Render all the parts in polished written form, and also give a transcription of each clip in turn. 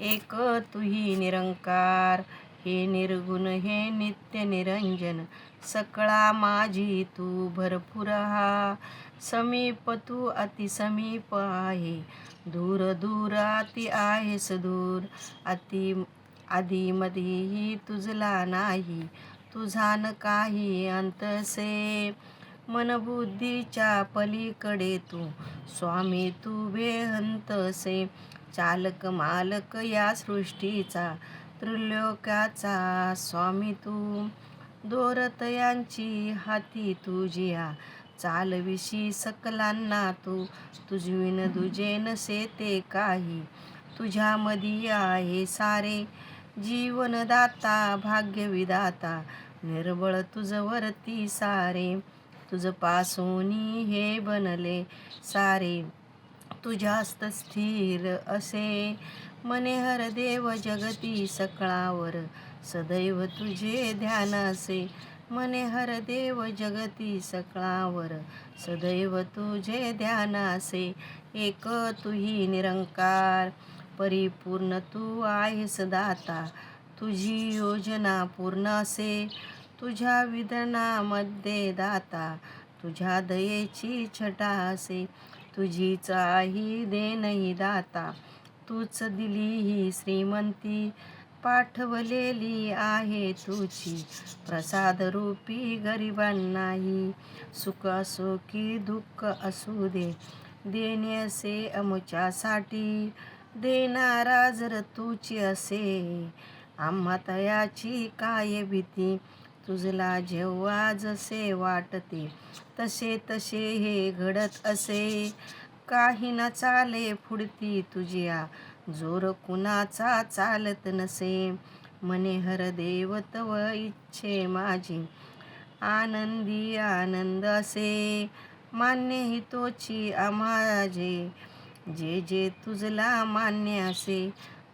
एक तुही निरंकार, हे निर्गुण हे नित्य निरंजन. सकळा माझी तू भरपूर हा, समीप तू अतिसमीप आहे. दूर दूर अति आहेस दूर, अति आधी मधीही तुझला नाही. तुझा न काही अंतसे, मनबुद्धीच्या पलीकडे तू स्वामी, तू बेहंतसे. चालक मालक या सृष्टीचा, त्रिलोक्याचा स्वामी तू. दोरतयांची हाती तुझिया, चालविशी सकलांना तू. तुझविन दुजे नसे ते काही, तुझ्यामधी आहे सारे. जीवनदाता भाग्यविदाता, निर्बळ तुझवरती सारे. तुझपासूनी हे बनले सारे, तुझ्यास्त स्थिर असे. मने हर देव जगती सकळावर, सदैव तुझे ध्यान असे. मने हर देव जगती सकळावर, सदैव तुझे ध्यान असे. एक तुही निरंकार, परिपूर्ण तू आहेस दाता. तुझी योजना पूर्ण असे, तुझ्या विधानामध्ये दाता. तुझ्या दयेची छटा असे, तुझीच ही देणही दाता. तूच दिली ही श्रीमंती, पाठवलेली आहे तुझी. प्रसाद रूपी गरिबांनाही, सुख असो की दुःख असू दे. देणे असे आमच्यासाठी, देणारा जर तूच असे. आम्हा तयाची काय भीती, तुझला जेव्हा जसे वाटते, तसे तसे हे घडत असे. काही न चाले फुडती तुझिया, जोर कुणाचा चालत नसे. मने हर देव तव इच्छे माझी, आनंदी आनंद असे. मान्य ही तोची आम्हाजे, जे जे तुझला मान्य असे.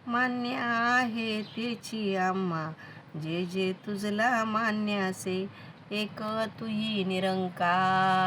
मान्य आहे तेची आम्हा, जे जे तुझला मान्य असे. एक तुही निरंकार.